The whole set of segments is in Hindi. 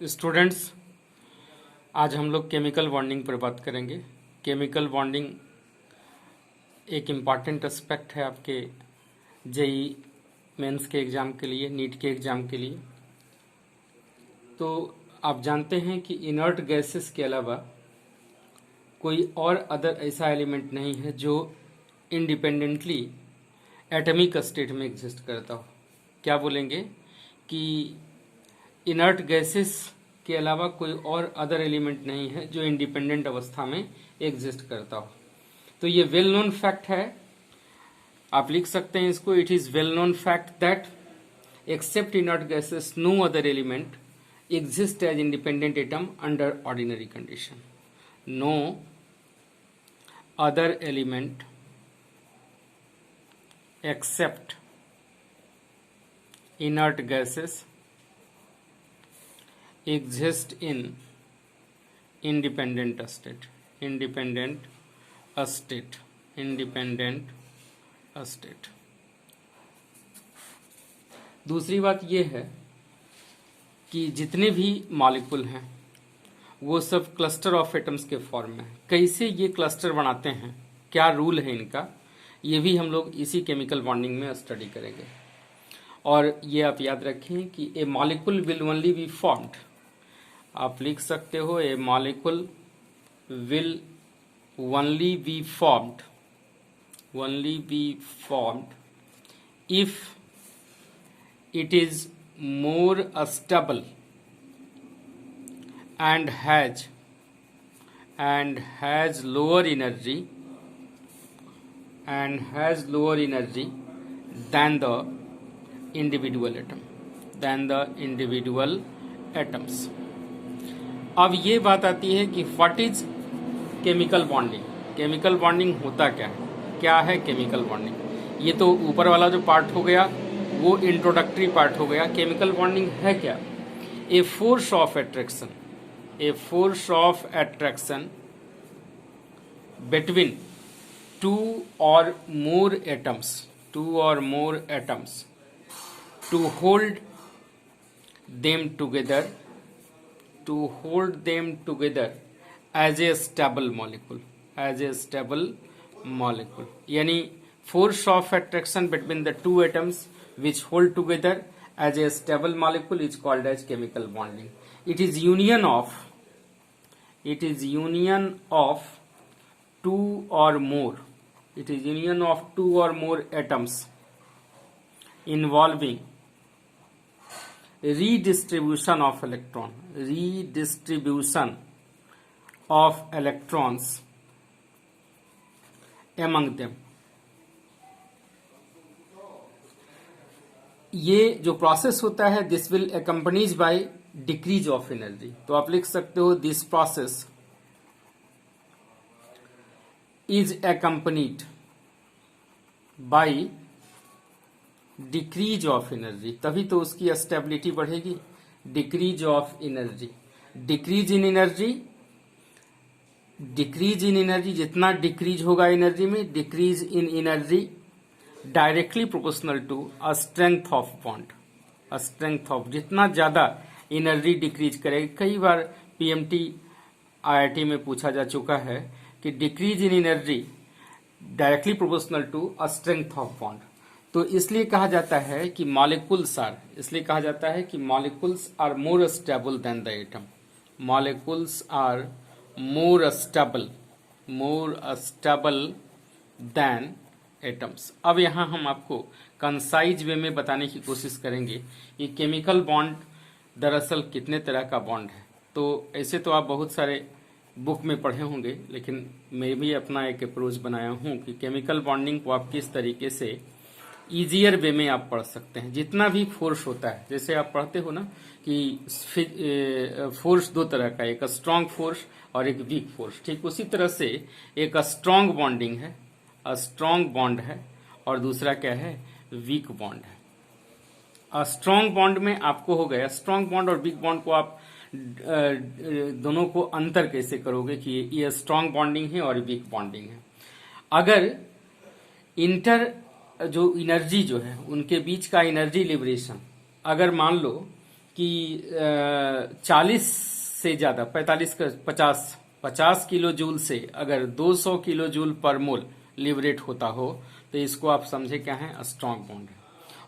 स्टूडेंट्स, आज हम लोग केमिकल बॉन्डिंग पर बात करेंगे। केमिकल बॉन्डिंग एक इम्पॉर्टेंट एस्पेक्ट है आपके जेई मेंस के एग्ज़ाम के लिए, नीट के एग्ज़ाम के लिए। तो आप जानते हैं कि इनर्ट गैसेस के अलावा कोई और अदर ऐसा एलिमेंट नहीं है जो इंडिपेंडेंटली एटॉमिक स्टेट में एग्जिस्ट करता हो। क्या बोलेंगे कि इनर्ट गैसेस के अलावा कोई और अदर एलिमेंट नहीं है जो इंडिपेंडेंट अवस्था में एग्जिस्ट करता हो। तो ये वेल नोन फैक्ट है, आप लिख सकते हैं इसको। It is well known fact that except inert gases no other element exist as independent atom under ordinary condition. No other element except inert gases exist in independent state दूसरी बात यह है कि जितने भी मॉलिक्यूल हैं वो सब क्लस्टर ऑफ एटम्स के फॉर्म में है। कैसे ये क्लस्टर बनाते हैं, क्या रूल है इनका, ये भी हम लोग इसी केमिकल बॉन्डिंग में स्टडी करेंगे। और ये आप याद रखें कि a molecule will only be formed, आप लिख सकते हो a molecule will only be formed if it is more stable and has lower energy than the individual atoms। अब ये बात आती है कि what is chemical bonding. Chemical bonding होता क्या है केमिकल बॉन्डिंग। ये तो ऊपर वाला जो पार्ट हो गया वो इंट्रोडक्टरी पार्ट हो गया। केमिकल बॉन्डिंग है क्या? A force of attraction between two or more atoms to hold them together as a stable molecule यानी force of attraction between the two atoms which hold together as a stable molecule is called as chemical bonding. It is union of two or more atoms involving redistribution of electrons among them। ये जो प्रोसेस होता है this will accompanied by decrease of energy. तो आप लिख सकते हो this process is accompanied by decrease of energy, तभी तो उसकी स्टेबिलिटी बढ़ेगी। Decrease of energy, decrease in energy, जितना डिक्रीज होगा एनर्जी में, decrease in energy directly proportional to a strength of bond. जितना ज्यादा एनर्जी डिक्रीज करेगी। कई बार पीएमटी आईआईटी में पूछा जा चुका है कि decrease in energy directly proportional to a strength of bond. तो इसलिए कहा जाता है कि molecules are more stable than the atom. Molecules are more stable than atoms. अब यहाँ हम आपको कंसाइज वे में बताने की कोशिश करेंगे कि केमिकल बॉन्ड दरअसल कितने तरह का बॉन्ड है। तो ऐसे तो आप बहुत सारे बुक में पढ़े होंगे, लेकिन मैं भी अपना एक अप्रोच बनाया हूँ कि केमिकल बॉन्डिंग को आप किस तरीके से इजियर वे में आप पढ़ सकते हैं। जितना भी फोर्स होता है, जैसे आप पढ़ते हो ना कि फोर्स दो तरह का, एक स्ट्रांग फोर्स और एक वीक फोर्स, ठीक उसी तरह से एक स्ट्रांग बॉन्डिंग है, स्ट्रांग बॉन्ड है, और दूसरा क्या है, वीक बॉन्ड है। स्ट्रांग बॉन्ड में आपको हो गया, स्ट्रांग बॉन्ड और वीक बॉन्ड को आप दोनों को अंतर कैसे करोगे कि ये स्ट्रांग बॉन्डिंग है और वीक बॉन्डिंग है। अगर जो एनर्जी जो है उनके बीच का एनर्जी लिबरेशन, अगर मान लो कि 40 से ज़्यादा 50 किलो जूल से अगर 200 किलो जूल पर मोल लिबरेट होता हो तो इसको आप समझे क्या है, स्ट्रॉन्ग बॉन्ड है।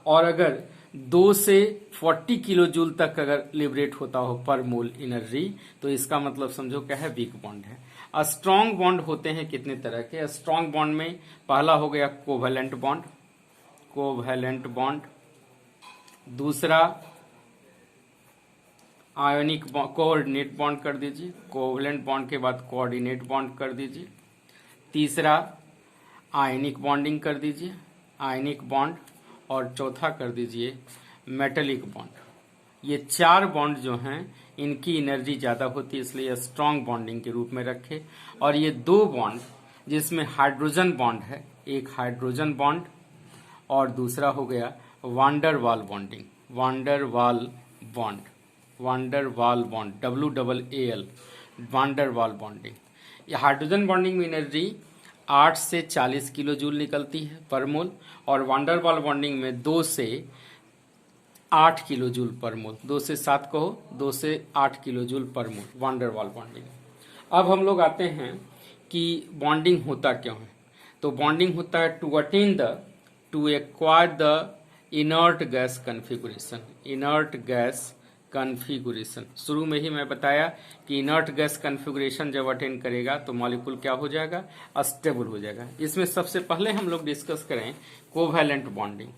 और अगर 2 से 40 किलो जूल तक अगर लिबरेट होता हो पर मोल एनर्जी तो इसका मतलब समझो क्या है, वीक बॉन्ड है। स्ट्रॉन्ग बॉन्ड होते हैं कितने तरह के? स्ट्रॉन्ग बॉन्ड में पहला हो गया कोवैलेंट बॉन्ड, कोवैलेंट बॉन्ड। दूसरा आयोनिक कोऑर्डिनेट बॉन्ड कर दीजिए, कोवैलेंट बॉन्ड के बाद कोऑर्डिनेट बॉन्ड कर दीजिए। तीसरा आयनिक बॉन्डिंग कर दीजिए, आयनिक बॉन्ड। और चौथा कर दीजिए मेटलिक बॉन्ड। ये 4 बॉन्ड जो हैं इनकी एनर्जी ज़्यादा होती है, इसलिए स्ट्रॉन्ग बॉन्डिंग के रूप में रखे। और ये 2 बॉन्ड जिसमें हाइड्रोजन बॉन्ड है, एक हाइड्रोजन बॉन्ड और दूसरा हो गया वान डर वाल बॉन्डिंग, वान डर वाल बॉन्ड, वान डर वाल बॉन्ड, WAAL, वान डर वाल बॉन्डिंग। ये हाइड्रोजन बॉन्डिंग में एनर्जी 8 से 40 किलो जूल निकलती है पर मोल, और वान डर वाल बॉन्डिंग में 2 से 8 किलो जूल पर मोल, 2 से 7 कहो, 2 से 8 किलो जूल पर मोल वान डर वाल बॉन्डिंग। अब हम लोग आते हैं कि बॉन्डिंग होता क्यों है। तो बॉन्डिंग होता है to acquire the inert gas configuration, inert gas configuration. शुरू में ही मैं बताया कि इनर्ट गैस कन्फिगुरेशन जब अटेन करेगा तो मॉलिक्यूल क्या हो जाएगा, अस्टेबल हो जाएगा। इसमें सबसे पहले हम लोग डिस्कस करें कोवैलेंट बॉन्डिंग।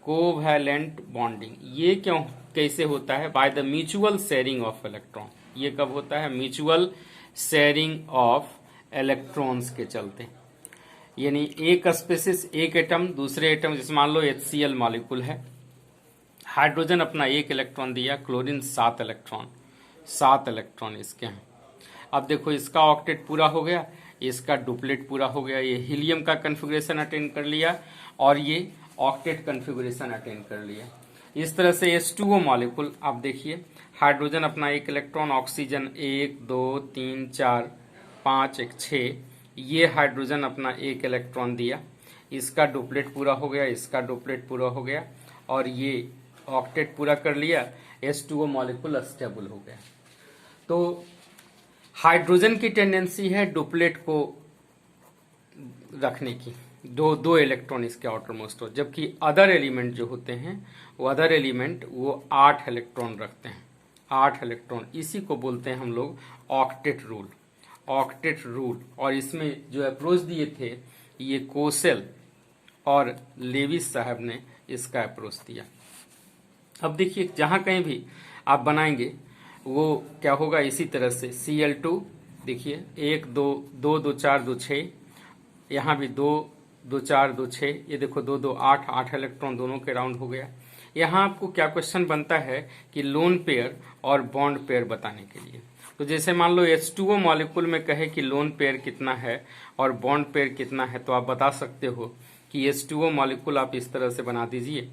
कोवैलेंट बॉन्डिंग ये क्यों कैसे होता है? By the mutual sharing of electron. ये कब होता है? म्यूचुअल शेयरिंग ऑफ इलेक्ट्रॉन्स के चलते। यानी एक स्पेसिस, एक एटम दूसरे एटम, जैसे मान लो HCl मॉलिक्यूल है, हाइड्रोजन अपना 1 इलेक्ट्रॉन दिया, क्लोरीन 7 इलेक्ट्रॉन, 7 इलेक्ट्रॉन इसके हैं। अब देखो इसका ऑक्टेट पूरा हो गया, इसका डुप्लेट पूरा हो गया, ये हीलियम का कन्फिग्रेशन अटेंड कर लिया और ये ऑक्टेट कन्फिग्रेशन अटेंड कर लिया। इस तरह से H2O मॉलिक्यूल आप देखिए, हाइड्रोजन अपना 1 इलेक्ट्रॉन, ऑक्सीजन 1 2 3 4 5 1 6, ये हाइड्रोजन अपना 1 इलेक्ट्रॉन दिया, इसका डुप्लेट पूरा हो गया, इसका डुप्लेट पूरा हो गया और ये ऑक्टेट पूरा कर लिया, H2O मॉलिक्यूल स्टेबल हो गया। तो हाइड्रोजन की टेंडेंसी है डुप्लेट को रखने की, दो इलेक्ट्रॉन इसके आउटर मोस्ट हो, जबकि अदर एलिमेंट जो होते हैं वो अदर एलिमेंट वो 8 इलेक्ट्रॉन रखते हैं, 8 इलेक्ट्रॉन। इसी को बोलते हैं हम लोग ऑक्टेट रूल, ऑक्टेट रूल। और इसमें जो अप्रोच दिए थे ये कोसेल और लेविस साहब ने इसका अप्रोच दिया। अब देखिए जहां कहीं भी आप बनाएंगे वो क्या होगा, इसी तरह से Cl2 देखिए 1 2 2 2 4 2 6, यहाँ भी 2 2 4 2 6, ये देखो 2 2 8 8 इलेक्ट्रॉन दोनों के राउंड हो गया। यहाँ आपको क्या क्वेश्चन बनता है कि लोन पेयर और बॉन्ड पेयर बताने के लिए। तो जैसे मान लो H2O मॉलिक्यूल में कहे कि लोन पेयर कितना है और बॉन्ड पेयर कितना है, तो आप बता सकते हो कि H2O मॉलिक्यूल आप इस तरह से बना दीजिए,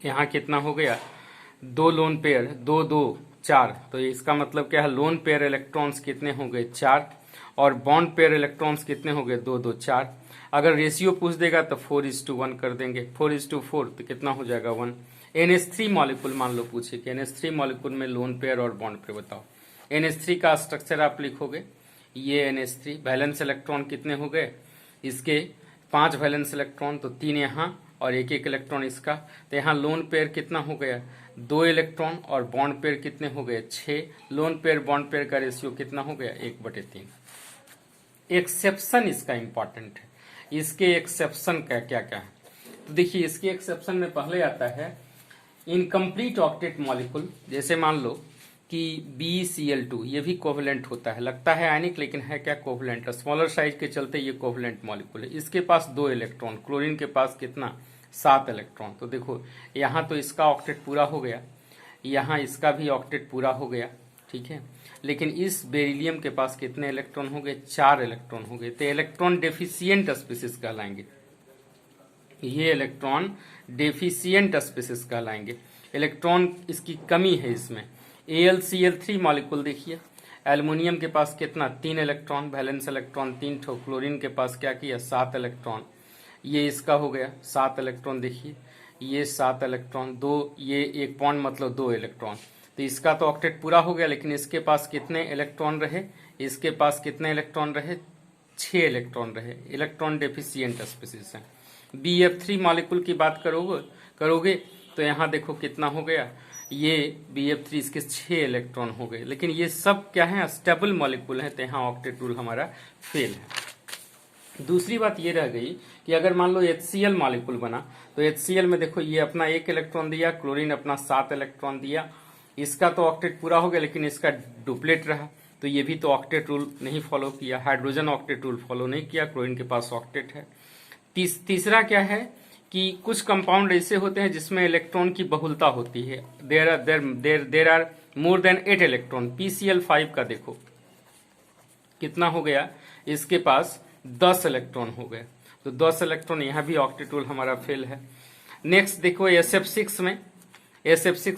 यहाँ कितना हो गया 2 लोन पेयर 2 2 4, तो इसका मतलब क्या है, लोन पेयर इलेक्ट्रॉन्स कितने हो गए 4 और बॉन्ड पेयर इलेक्ट्रॉन्स कितने हो गए 2 2 4। अगर रेशियो पूछ देगा तो 4:1 कर देंगे, 4:4 तो कितना हो जाएगा 1। NH3 मॉलिक्यूल मान लो पूछे कि NH3 मॉलिक्यूल में लोन पेयर और बॉन्ड पेयर बताओ। NH3 का स्ट्रक्चर आप लिखोगे, ये NH3 वैलेंस इलेक्ट्रॉन कितने हो गए इसके 5 वैलेंस इलेक्ट्रॉन, तो 3 यहाँ और 1 1 इलेक्ट्रॉन इसका, तो यहाँ लोन पेयर कितना हो गया 2 इलेक्ट्रॉन और बॉन्ड पेयर कितने हो गए 6। लोन पेयर बॉन्ड पेयर का रेशियो कितना हो गया 1/3। एक्सेप्शन इसका इंपॉर्टेंट है, इसके एक्सेप्शन का क्या क्या है, तो देखिए इसके एक्सेप्शन में पहले आता है इनकम्प्लीट ऑक्टेट मॉलिक्यूल। जैसे मान लो कि BCl2 ये भी कोवैलेंट होता है, लगता है आयनिक लेकिन है क्या कोवैलेंट, स्मॉलर साइज के चलते ये कोवैलेंट मॉलिक्यूल है। इसके पास 2 इलेक्ट्रॉन, क्लोरीन के पास कितना 7 इलेक्ट्रॉन, तो देखो यहाँ तो इसका ऑक्टेट पूरा हो गया, यहाँ इसका भी ऑक्टेट पूरा हो गया, ठीक है। लेकिन इस बेरिलियम के पास कितने इलेक्ट्रॉन हो गए 4 इलेक्ट्रॉन हो गए, तो इलेक्ट्रॉन डेफिशिएंट स्पीसीज कहलाएंगे, ये इलेक्ट्रॉन डेफिशिएंट स्पीसीज कहलाएंगे, इलेक्ट्रॉन इसकी कमी है इसमें। AlCl3 मॉलिक्यूल देखिए, एल्युमिनियम के पास कितना 3 इलेक्ट्रॉन, वैलेंस इलेक्ट्रॉन 3 ठो, क्लोरीन के पास क्या किया 7 इलेक्ट्रॉन, ये इसका हो गया 7 इलेक्ट्रॉन। देखिए ये 7 इलेक्ट्रॉन, 2 ये एक बॉन्ड मतलब 2 इलेक्ट्रॉन। तो इसका तो ऑक्टेट पूरा हो गया, लेकिन इसके पास कितने इलेक्ट्रॉन रहे, इसके पास कितने इलेक्ट्रॉन रहे, 6 इलेक्ट्रॉन रहे। इलेक्ट्रॉन डेफिशिएंट स्पीसीज है। BF3 मॉलिक्यूल की बात करोगे तो यहाँ देखो कितना हो गया, ये BF3 इसके 6 इलेक्ट्रॉन हो गए, लेकिन ये सब क्या है, स्टेबल मॉलिक्यूल है, तो यहाँ ऑक्टेट रूल हमारा फेल है। दूसरी बात ये रह गई कि अगर मान लो HCl मॉलिक्यूल बना, तो HCl में देखो ये अपना 1 इलेक्ट्रॉन दिया, क्लोरीन अपना 7 इलेक्ट्रॉन दिया, इसका तो ऑक्टेट पूरा हो गया, लेकिन इसका डुप्लेट रहा, तो ये भी तो ऑक्टेट रूल नहीं फॉलो किया, हाइड्रोजन ऑक्टेट रूल फॉलो नहीं किया, क्लोरीन के पास ऑक्टेट है। तीसरा क्या है कि कुछ कंपाउंड ऐसे होते हैं जिसमें इलेक्ट्रॉन की बहुलता होती है, there are more than 8 electron. PCl5 का देखो कितना हो गया, इसके पास 10 इलेक्ट्रॉन हो गए, तो 10 इलेक्ट्रॉन, यहाँ भी ऑक्टेट रूल हमारा फेल है। नेक्स्ट देखो SF6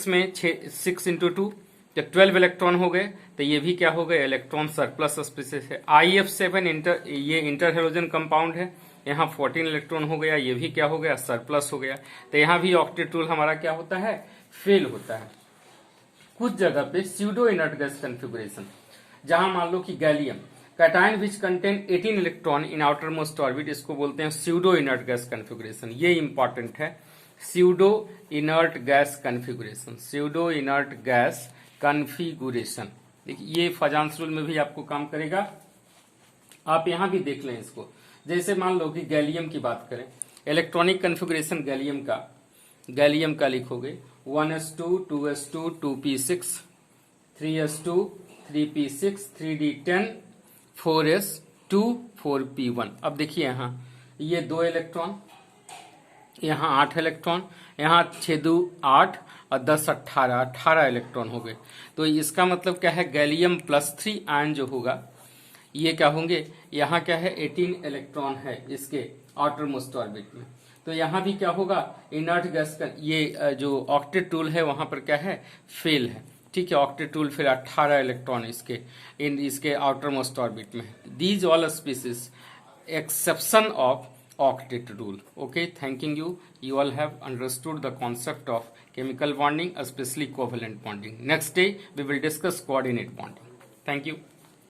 में 6 इंटू 2 तो 12 इलेक्ट्रॉन हो गए, तो ये भी क्या हो गए, इलेक्ट्रॉन सरप्लस स्पीसीज है। IF7 ये इंटर हेलोजन कंपाउंड है, यहाँ 14 इलेक्ट्रॉन हो गया, ये भी क्या हो गया, सरप्लस हो गया, तो यहाँ भी ऑक्टेट रूल हमारा क्या होता है, फेल होता है। कुछ जगह पे स्यूडो इनर्ट गैस कॉन्फ़िगरेशन, जहां मान लो कि gallium cation which contain 18 electron in outer most orbit, इसको बोलते हैं स्यूडो इनर्ट गैस कॉन्फ़िगरेशन। ये इंपॉर्टेंट है, pseudo inert gas configuration, pseudo inert gas configuration. देखिए ये फजांस रूल में भी आपको काम करेगा, आप यहां भी देख लें इसको। जैसे मान लो कि गैलियम की बात करें, इलेक्ट्रॉनिक कॉन्फ़िगरेशन गैलियम का लिखोगे 1s2 2s2 2p6 3s2 3p6 3d10 4s2 4p1। अब देखिए यहाँ ये 2 इलेक्ट्रॉन, यहाँ 8 इलेक्ट्रॉन, यहाँ 6 2 8 और 10 18 इलेक्ट्रॉन हो गए। तो इसका मतलब क्या है, गैलियम +3 आयन जो होगा ये क्या होंगे, यहाँ क्या है 18 इलेक्ट्रॉन है इसके आउटर मोस्ट ऑर्बिट में, तो यहाँ भी क्या होगा, इनर्ट गैस का ये जो ऑक्टेट रूल है वहां पर क्या है, फेल है। ठीक है, ऑक्टेट रूल फिर 18 इलेक्ट्रॉन इसके आउटर मोस्ट ऑर्बिट में। These all species exception of octet rule. Okay, thanking you. You all have understood the concept of chemical bonding, especially covalent bonding. Next day we will discuss coordinate bonding. Thank you.